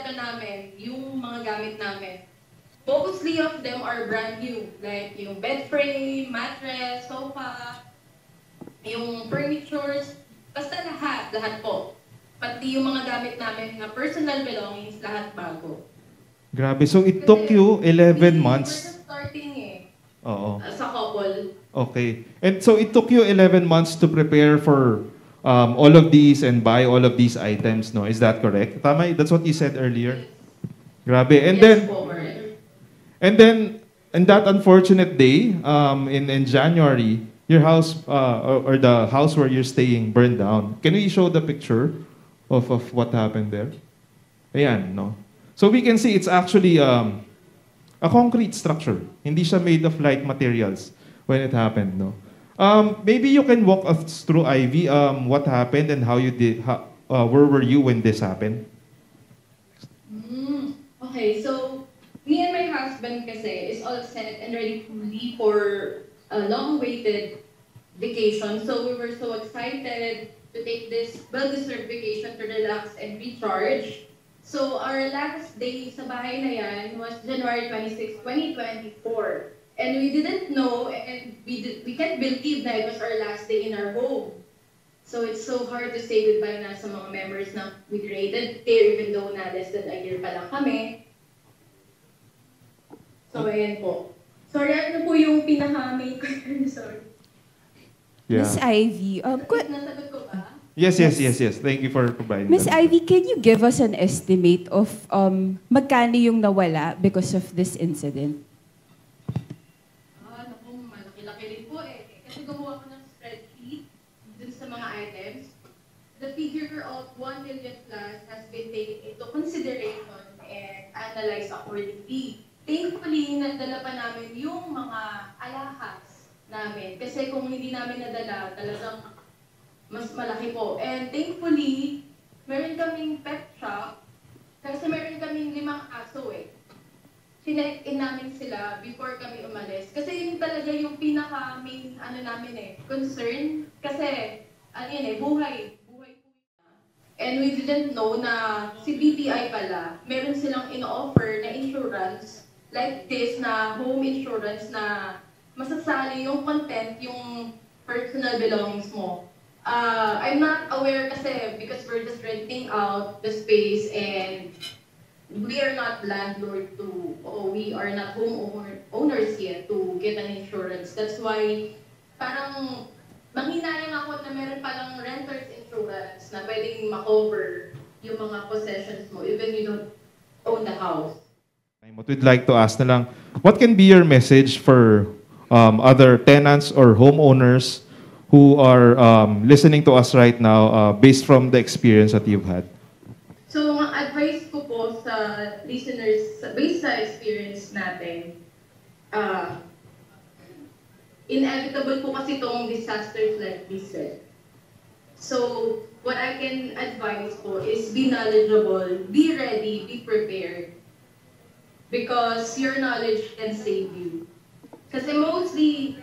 kwarto namin, yung mga gamit namin, mostly of them are brand new. Like yung bed frame, mattress, sofa, yung furnitures, basta lahat po. Pati yung mga gamit namin na personal belongings, lahat bago. Grabe. So it took you 11 months. We're just starting Oo. Sa couple. Okay. And so it took you 11 months to prepare for all of these and buy all of these items, no? Is that correct? Tama? That's what you said earlier? Grabe. And Yes, then, in that unfortunate day, in January, your house, or the house where you're staying burned down. Can we show the picture of what happened there? Ayan, no? So we can see it's actually a concrete structure. Hindi siya made of light materials when it happened, no? Maybe you can walk us through, Ivy, what happened and how you did, where were you when this happened? Okay, so me and my husband kasi is all set and ready to leave for a long-awaited vacation. So we were so excited to take this well-deserved vacation to relax and recharge. So our last day sa bahay na yan was January 26, 2024. And we didn't know, and we can't believe na it was our last day in our home. So it's so hard to say goodbye na sa mga members na we created here, even though na less than a year pa lang kami. So ayan po. Sorry, ano po yung pinaka-main question? Sorry. Yeah. Miss Ivy, Nasagot ko ba? Yes. Thank you for providing Miss that. Ivy, can you give us an estimate of magkano yung nawala because of this incident? Naku, malaki-laki rin po eh. Kasi gumawa ko ng spreadsheet dun sa mga items. The figure of 1 million plus has been taken into consideration and analyzed accordingly. Thankfully, nadala pa namin yung mga alahas namin. Kasi kung hindi namin nadala, talagang mas malaki po. And thankfully, meron kaming pet shop kasi meron kaming 5 aso eh. Sinek-in namin sila before kami umalis. Kasi yun talaga yung pinaka-main namin concern. Kasi, buhay. Buhay po yun. And we didn't know na si BPI pala, meron silang in-offer na insurance like this, na home insurance na masasali yung content, yung personal belongings mo. I'm not aware kasi because we're just renting out the space and we are not landlord we are not owners yet to get an insurance. That's why parang manghinayang ako na meron palang renter's insurance na pwedeng ma-cover yung mga possessions mo even you don't own the house. What we'd like to ask na lang, what can be your message for other tenants or homeowners who are listening to us right now based from the experience that you've had? So, ang advice ko po sa listeners, based sa experience natin, inevitable po kasi itong disasters like this. So, what I can advise po is be knowledgeable, be ready, be prepared. Because your knowledge can save you. Kasi mostly,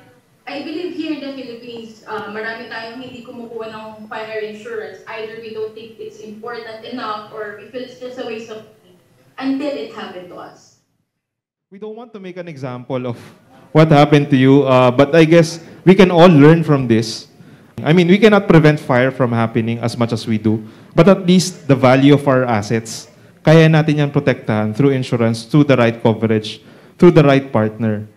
I believe here in the Philippines, marami tayong hindi kumukuha ng fire insurance. Either we don't think it's important enough or we feel it's just a waste of money until it happened to us. We don't want to make an example of what happened to you, but I guess we can all learn from this. I mean, we cannot prevent fire from happening as much as we do, but at least the value of our assets, kaya natin yan protektahan through insurance, through the right coverage, through the right partner.